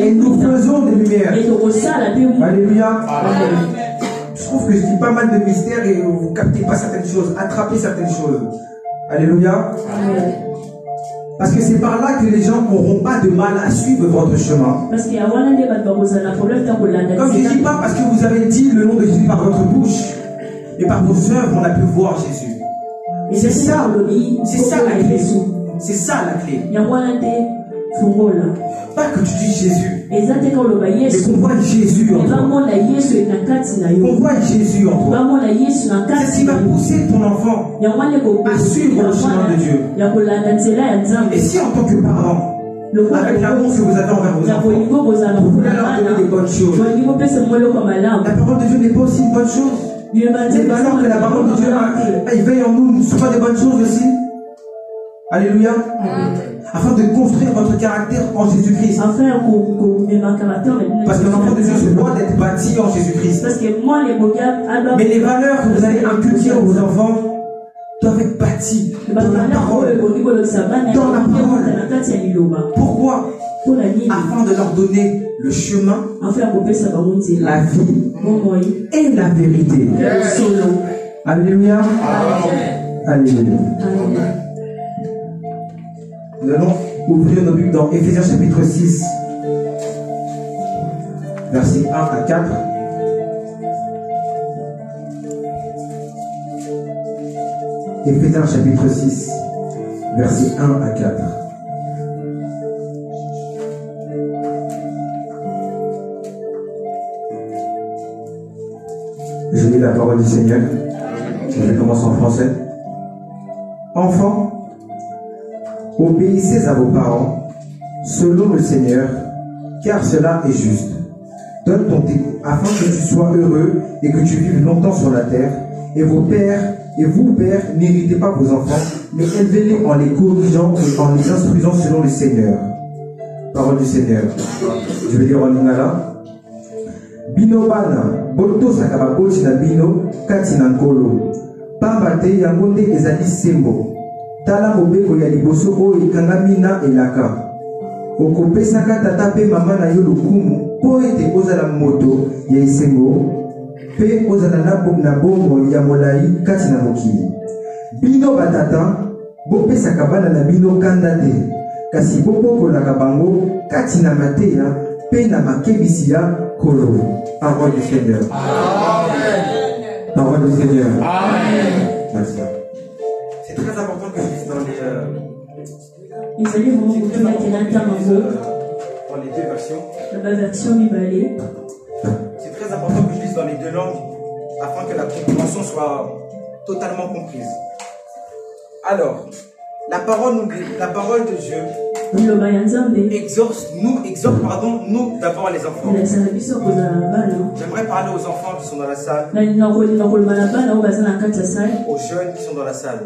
et nous faisons des lumières. Alléluia. je trouve que je dis pas mal de mystères et vous captez pas certaines choses, attrapez certaines choses. Alléluia. Amen. Parce que c'est par là que les gens n'auront pas de mal à suivre votre chemin. Comme je ne dis pas parce que vous avez dit le nom de Jésus par votre bouche, mais par vos œuvres, on a pu voir Jésus. Et c'est ça la clé. C'est ça la clé. Pas que tu dis Jésus, mais qu'on voit Jésus en toi. Qu'on voit Jésus en toi. C'est ce qui va pousser ton enfant à suivre le chemin de Dieu. Et si en tant que parent, avec l'amour que vous avez envers vos enfants, vous voulez leur donner des bonnes choses, la parole de Dieu n'est pas aussi une bonne chose. Les valeurs que la parole de Dieu veille en nous ne sont pas des bonnes choses aussi. Alléluia. Afin de construire votre caractère en Jésus-Christ. Parce qu'un enfant de Dieu se doit d'être bâti en Jésus-Christ. Mais les valeurs que vous allez inculquer à vos enfants doivent être bâties dans la parole. Dans la parole. Pourquoi? Afin de leur donner le chemin, la vie et la vérité. Alléluia. Alléluia. Nous allons ouvrir nos Bibles dans Éphésiens chapitre 6, versets 1 à 4. Éphésiens chapitre 6, versets 1 à 4. Je lis la parole du Seigneur. Je commence en français. Enfants, obéissez à vos parents, selon le Seigneur, car cela est juste. Donne ton thé, afin que tu sois heureux et que tu vives longtemps sur la terre. Et vous, pères, n'héritez pas vos enfants, mais élevez-les en les corrigeant et en les instruisant selon le Seigneur. Parole du Seigneur. Je vais lire en lingala. Bino bana, boto sakababoti na bino, kati na nkolo. Pambate yangonde ezali sembo. Tala mobeko ya liboso oyo ekangami na elaka. Okopesaka tata pe mama na yo lokumu po ete ozala moto ya esengo pe ozala na bomoi ya molai kati na mokili. Bino batata bopesaka bana na bino kanda te, kasi bobokolaka bango kati na mateya pe na makebisi ya kolo. Parole du Seigneur. Amen. Parole du Seigneur. Amen. Merci. C'est très important que je dise dans les deux versions. C'est très important que je lise dans les deux langues afin que la compréhension soit totalement comprise. Alors, la parole de Dieu exhorte nous d'abord les enfants. J'aimerais parler aux enfants qui sont dans la salle, aux jeunes qui sont dans la salle.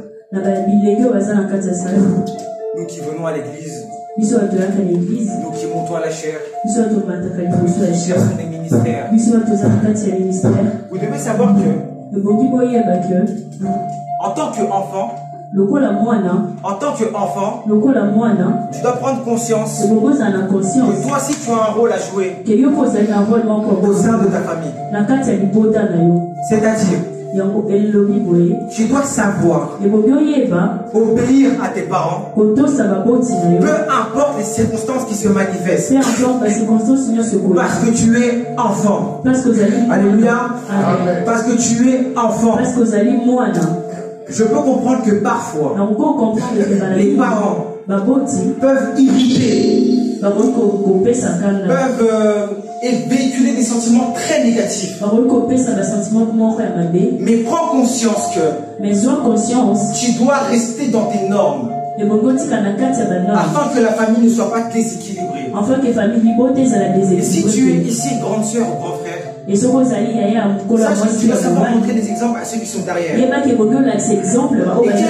Nous qui venons à l'église, nous qui montons à la chair, nous qui sommes des ministères. Vous devez savoir que en tant qu'enfant, tu dois prendre conscience que toi aussi tu as un rôle à jouer au sein de ta famille. C'est-à-dire, tu dois savoir obéir à tes parents, peu importe les circonstances qui se manifestent, parce que tu es enfant. Alléluia. Parce que tu es enfant. Je peux comprendre que parfois les parents peuvent irriter, peuvent véhiculer des sentiments très négatifs. Mais prends conscience que tu dois rester dans tes normes afin que la famille ne soit pas déséquilibrée. Et si tu es ici grande sœur ou grand frère, tu dois savoir montrer des exemples à ceux qui sont derrière. Et quel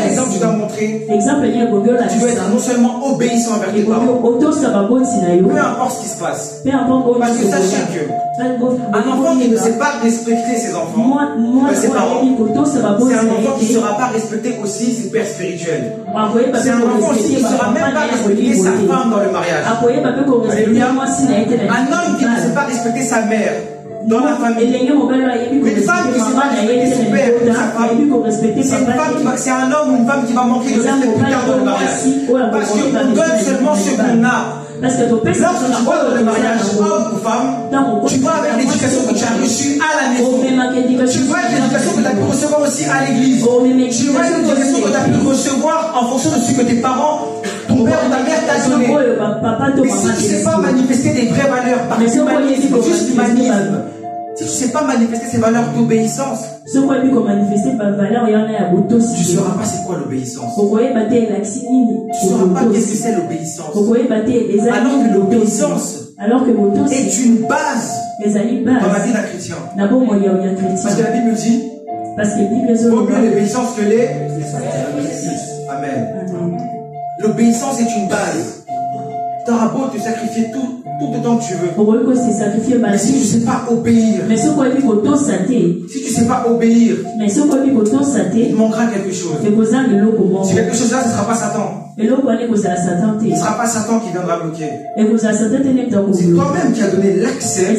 exemple tu dois montrer? Tu dois être non seulement obéissant envers tes parents, peu importe ce qui se passe. Parce que sachez que un enfant qui ne sait pas respecter ses enfants, ses parents, c'est un enfant qui ne saura pas respecter aussi ses pères spirituels. C'est un enfant aussi qui ne saura même pas respecter sa femme dans le mariage. Alléluia. Un homme qui ne sait pas respecter sa mère dans la famille. Une femme qui sait pas respecter son père, c'est un homme ou une femme qui va manquer de respect plus tard dans le mariage. Parce qu'on donne seulement ce qu'on a. Lorsque tu vois dans le mariage, homme ou femme, tu vois avec l'éducation que tu as reçue à la maison. Tu vois avec l'éducation que tu as pu recevoir aussi à l'église. Tu vois avec l'éducation que tu as pu recevoir en fonction de ce que tes parents, ton père ou ta mère t'a donné. Mais si tu ne sais pas manifester des vraies valeurs, par l'humanisme, juste l'humanisme, si tu ne sais pas manifester ces valeurs d'obéissance, tu ne sauras pas c'est quoi l'obéissance. Tu ne sauras pas qu'est-ce que c'est l'obéissance. Alors que l'obéissance est une base dans la vie d'un chrétien. Parce que la Bible dit vaut mieux l'obéissance que les sacrifices. Amen. L'obéissance est une base. Tu auras beau te sacrifier tout le temps que tu veux. Mais si tu ne sais pas obéir, si tu ne sais pas obéir, il te manquera quelque chose. Si quelque chose là, ce ne sera pas Satan. Ce ne sera pas Satan qui viendra bloquer. C'est toi-même qui as donné l'accès à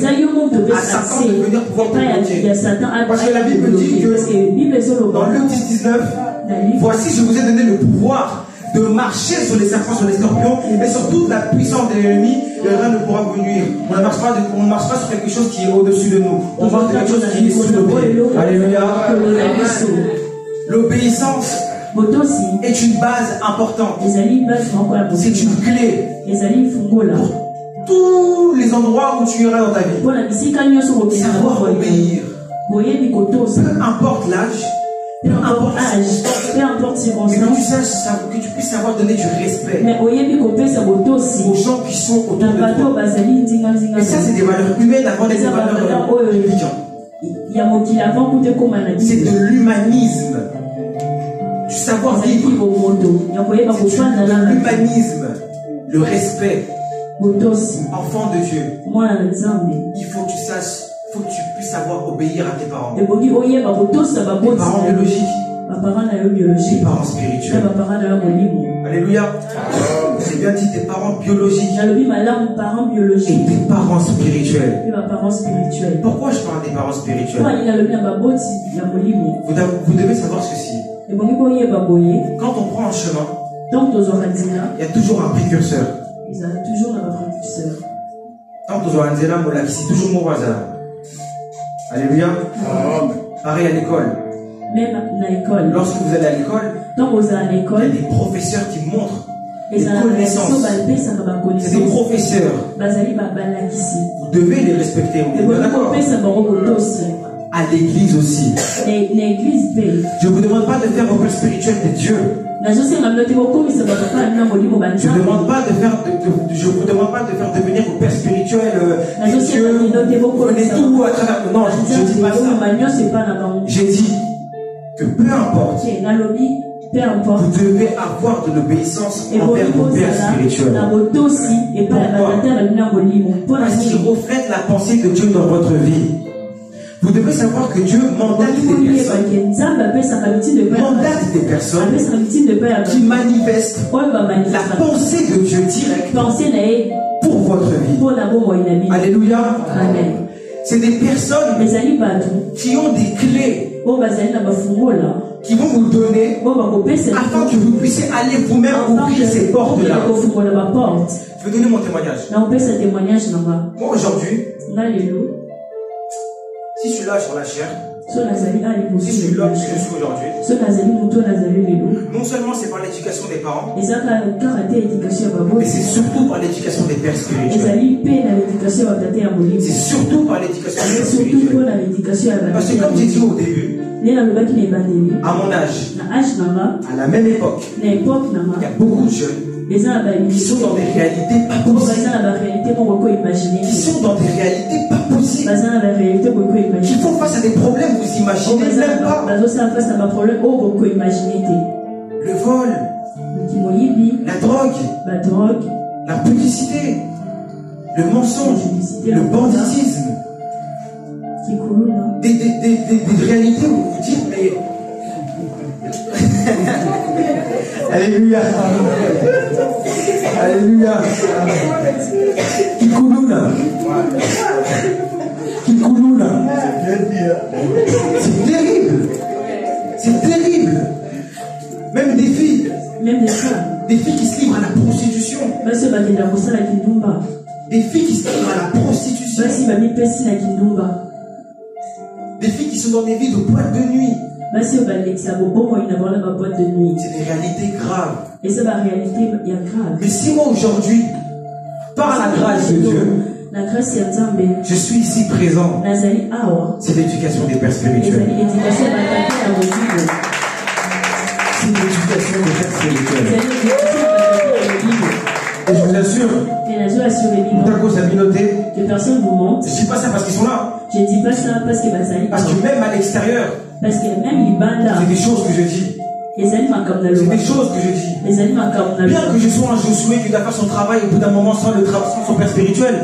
Satan de venir pouvoir te bloquer. Parce que la Bible dit que dans Luc 10:19, voici je vous ai donné le pouvoir de marcher sur les serpents, sur les scorpions, mais sur toute la puissance de l'ennemi, et rien ne pourra vous nuire. On ne marche pas sur quelque chose qui est au-dessus de nous. On marche sur quelque chose qui est sous nos pieds. Alléluia. L'obéissance est une base importante. C'est une clé pour tous les endroits où tu iras dans ta vie. Savoir obéir. Peu importe l'âge, peu importe circonstance, que tu puisses savoir donner du respect aux gens qui sont autour de toi. Et ça, c'est des valeurs humaines avant d'être des valeurs bibliques. C'est de l'humanisme. Du savoir vivre. C'est de l'humanisme. Le respect. Enfant de Dieu. Il faut que tu saches. Il faut que tu puisses savoir obéir à tes parents. Tes parents biologiques. Tes parents spirituels. Alléluia. J'ai bien dit tes parents biologiques. Et tes parents spirituels. Pourquoi je parle des parents spirituels? Vous devez savoir ceci. Quand on prend un chemin, il y a toujours un précurseur. Quand vous avez un zéla, c'est toujours mon voisin. Alléluia. Pareil à l'école. Lorsque vous allez à l'école, il y a des professeurs qui montrent des connaissances. C'est des professeurs. Vous devez les respecter. À l'église aussi. Je ne vous demande pas de faire vos pères spirituels de Dieu. Je ne vous demande pas de faire devenir vos pères spirituels de Dieu. Prenez tout à travers. Non, je ne dis pas ça. J'ai dit que peu importe, vous devez avoir de l'obéissance envers vos pères spirituels. Pourquoi? Parce qu'ils reflètent la pensée de Dieu dans votre vie. Vous devez savoir que Dieu mandate des personnes qui manifestent la pensée de Dieu direct pour votre vie. Alléluia. C'est des personnes qui ont des clés qui vont vous donner afin que vous puissiez aller vous-même ouvrir ces portes-là. Je vais donner mon témoignage. Moi aujourd'hui, si je suis là sur la chair, si je suis là, je suis aujourd'hui, non seulement c'est par l'éducation des parents, mais c'est surtout par l'éducation des pères spirituels. C'est surtout par l'éducation des pères spirituels. Parce que comme j'ai dit au début, à mon âge, à la même époque, il y a beaucoup de jeunes qui sont dans des réalités pas possibles. Qui sont dans des réalités pas possibles. Qui font face à des problèmes vous imaginez même pas. Le vol, la drogue, la publicité, le mensonge, le banditisme. Des réalités où vous vous dites mais Alléluia. Alléluia. Kikuluna. Des filles qui sont dans la prostitution. Des filles qui sont dans des vies de boîtes de nuit. C'est des réalités graves. Mais si moi aujourd'hui, par la grâce de Dieu, je suis ici présent, c'est l'éducation des pères spirituels. C'est l'éducation des pères spirituels. Et je vous assure, Moutako Sabinoté, je ne dis pas ça parce qu'ils sont là. Je dis pas ça parce que même à l'extérieur, c'est des choses que je dis. C'est des choses que je dis. Bien que je sois un Josué qui doit faire son travail au bout d'un moment sans son père spirituel,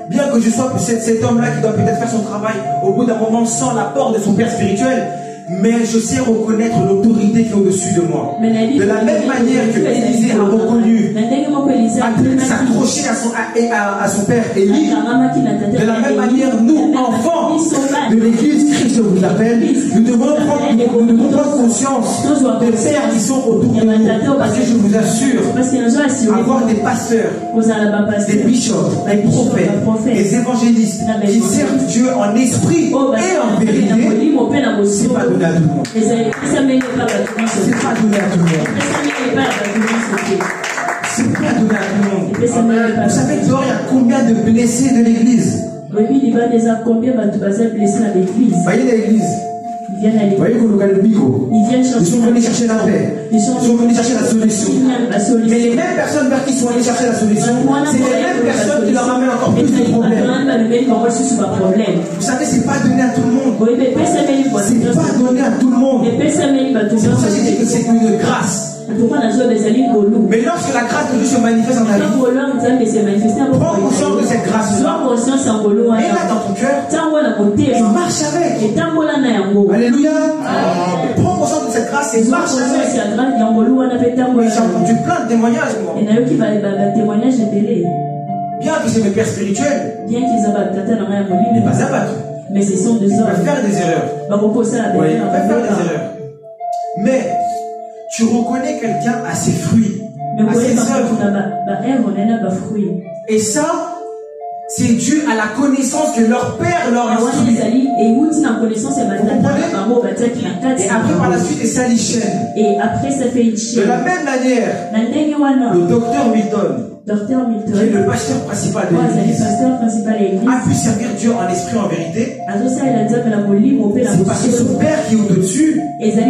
bien que je sois cet homme-là qui doit peut-être faire son travail au bout d'un moment sans l'apport de son père spirituel, mais je sais reconnaître l'autorité qui est au-dessus de moi. De la même manière que Élisée a reconnu, a pu s'accrocher à son père Élie, de la même manière, nous, enfants de l'Église, Christ vous appelle, nous devons prendre conscience des pères qui sont autour de nous. Parce que je vous assure, avoir des pasteurs, des bishops, des prophètes, des évangélistes qui servent Dieu en esprit et en vérité, c'est pas donné à tout le monde. C'est pas donné à tout le monde. C'est pas donné à tout le monde. Vous savez dehors il y a combien de blessés de l'église? Voyez l'église. Voyez qu'on le bico. Ils sont venus chercher la paix. Ils sont venus chercher la solution. Mais les mêmes personnes vers qui sont allées chercher la solution, c'est les mêmes personnes qui leur amènent encore plus de problèmes. Vous savez, c'est pas donné à tout le monde. C'est pas donné à tout le monde. C'est pour ça que je dis que c'est une grâce. Mais lorsque la grâce de Dieu se manifeste dans ta vie, prends conscience de cette grâce-là. Mets-la dans ton cœur et marche avec. Alléluia. Prends conscience de cette grâce et marche avec. J'ai entendu plein de témoignages, moi. Bien que c'est mes pères spirituels, mais pas abattre. Mais ce sont des hommes. Ils peuvent faire des erreurs. Oui, ils peuvent faire des erreurs. Mais tu reconnais quelqu'un à ses fruits, à ses œuvres. Et ça, c'est dû à la connaissance que leur père leur a instruit. Vous comprenez? Et après, par la suite, et ça l'enchaîne. De la même manière, le docteur Milton, qui est le pasteur principal de l'église, a pu servir Dieu en esprit en vérité. C'est parce que son père qui est au-dessus, il a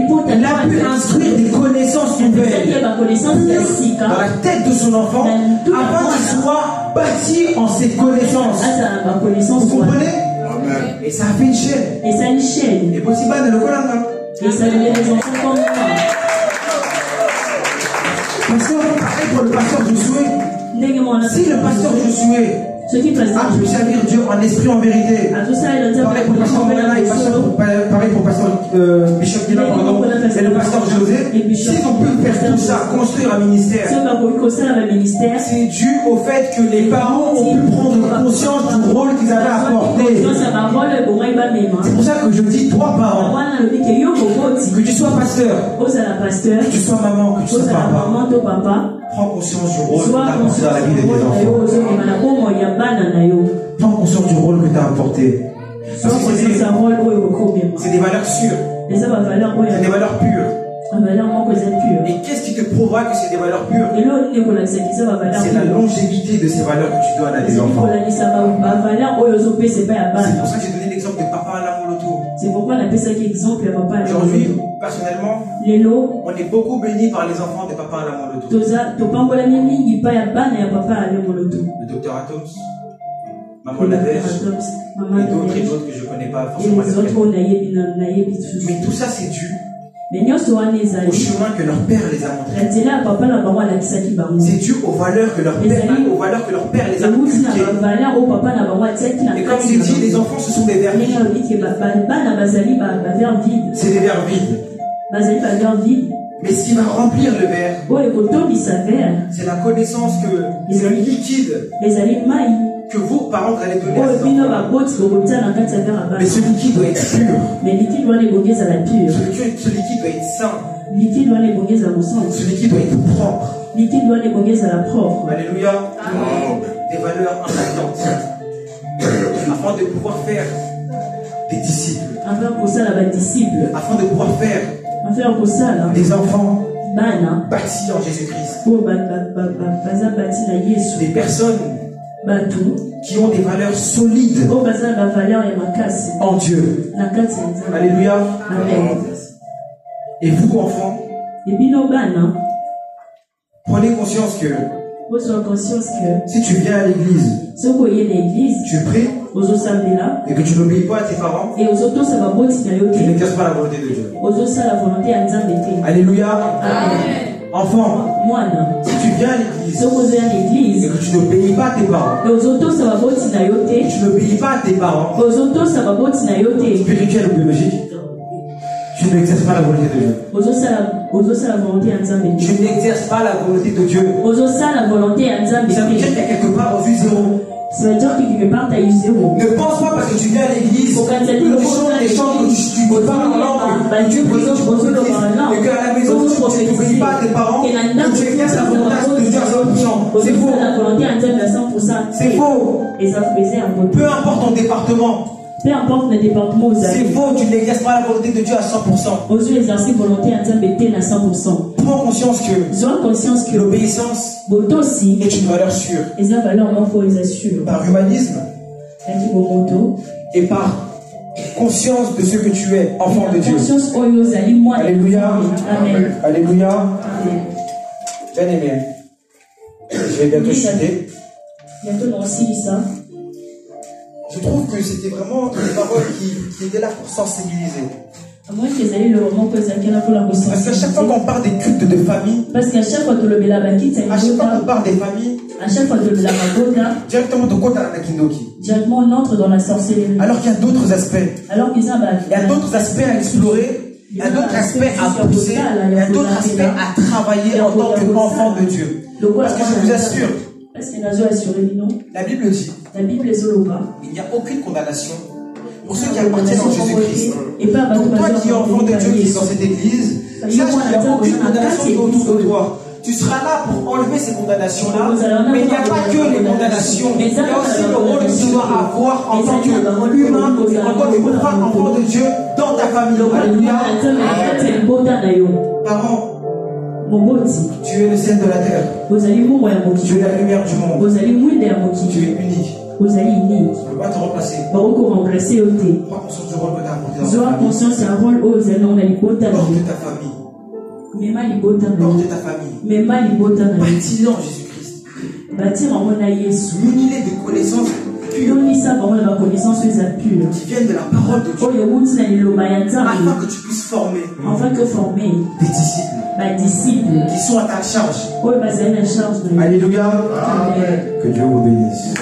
pu instruire des connaissances nouvelles dans la tête de son enfant avant qu'il soit bâti en ses connaissances. Vous comprenez? Et ça a fait une chaîne. Et possible de le connaître. Et ça devient des enfants comme moi. Pareil pour le pasteur Josué. Si le pasteur Josué a pu servir Dieu en esprit en vérité, pareil pour le pasteur Morena et pareil pour le pasteur Bishop Guilla, et le pasteur José, s'ils ont pu faire tout ça, construire un ministère, c'est dû au fait que les parents ont pu prendre conscience du rôle qu'ils avaient à porter. C'est pour ça que je dis, toi parents, que tu sois pasteur, que tu sois maman, que tu sois papa, prends conscience du rôle que tu as apporté dans la vie de tes enfants. Prends conscience du rôle que tu as apporté. Parce que c'est des valeurs sûres. C'est des valeurs pures. Et qu'est-ce qui te prouvera que c'est des valeurs pures? C'est la longévité de ces valeurs que tu donnes à tes enfants. C'est pour ça que j'ai donné l'exemple de Papa Alain Moloto. Aujourd'hui, personnellement, on est beaucoup bénis par les enfants de Papa Alain Moloto. Le docteur Atoms, Maman Nadège, et d'autres que je ne connais pas forcément. Mais tout ça, c'est dû au chemin que leur père les a montré. C'est dû aux valeurs que leur père les a inculquées. Et comme j'ai dit, les enfants, ce sont des vers vides. C'est des vers vides. Mais ce qui va remplir le verre, c'est la connaissance que le liquide que vos parents allaient donner à ses enfants. Mais ce liquide doit être pur. Ce liquide doit être sain. Ce liquide doit être propre. Alléluia. Des valeurs importantes. Afin de pouvoir faire des disciples. Afin de pouvoir faire des enfants bâtis en Jésus-Christ. Des personnes qui ont des valeurs solides en Dieu. Alléluia. Amen. Et vous, enfants, prenez conscience que si tu viens à l'église, tu pries et que tu n'obéis pas à tes parents, tu n'exerces pas la volonté de Dieu. Alléluia. Amen. Enfant, si tu viens à l'église et que tu n'obéis pas à tes parents, tu n'obéis pas à tes parents, spirituel ou biologique, tu n'exerces pas la volonté de Dieu. Tu n'exerces pas la volonté de Dieu. Ça veut dire qu'il y a quelque part au zéro. Ça veut dire que quelque part tu as eu zéro. Ne pense pas parce que tu viens à l'église, que les chants que tu parles en langue, tu pries, tu poses l'église, et qu'à la maison tu n'obéis pas à tes parents, que tu exerces la volonté de Dieu à 100%. C'est faux. C'est faux. Peu importe ton département. Peu importe le département où c'est faux, tu n'exerces pas la volonté de Dieu à 100%. Prends conscience que l'obéissance est une valeur sûre. Par humanisme et par conscience de ce que tu es, enfant de Dieu. Alléluia. Amen. Alléluia. Bien aimé, je vais bientôt chuter. Je trouve que c'était vraiment une parole qui était là pour sensibiliser. Parce qu'à chaque fois qu'on parle des cultes de famille, à chaque fois qu'on parle des familles, directement de côté à la Kindoki. Directement on entre dans la sorcellerie. Alors qu'il y a d'autres aspects. Il y a d'autres aspects à explorer, il y a d'autres aspects à pousser, il y a d'autres aspects à travailler en tant qu'enfant de Dieu. Parce que je vous assure, la Bible dit, il n'y a aucune condamnation pour ceux qui appartiennent en Jésus-Christ. Donc toi qui es enfant de Dieu qui est dans cette église, sache qu'il n'y a aucune condamnation qui est autour de toi. Tu seras là pour enlever ces condamnations-là, mais il n'y a pas que les condamnations. Il y a aussi le rôle que tu dois avoir en tant qu'humain, en tant que enfant de Dieu dans ta famille. Alléluia. Parents, tu es le ciel de la terre. Tu es la lumière du monde. Tu es unique. Tu ne peux pas te remplacer. Prends conscience du rôle que tu as apporté dans ta famille. Porte ta famille. Porte ta famille. Bâtis-le en Jésus-Christ. Munis-les de connaissances pures. Qui viennent de la parole de Dieu. Afin que tu puisses former des disciples qui sont à ta charge. Alléluia. Que Dieu vous bénisse.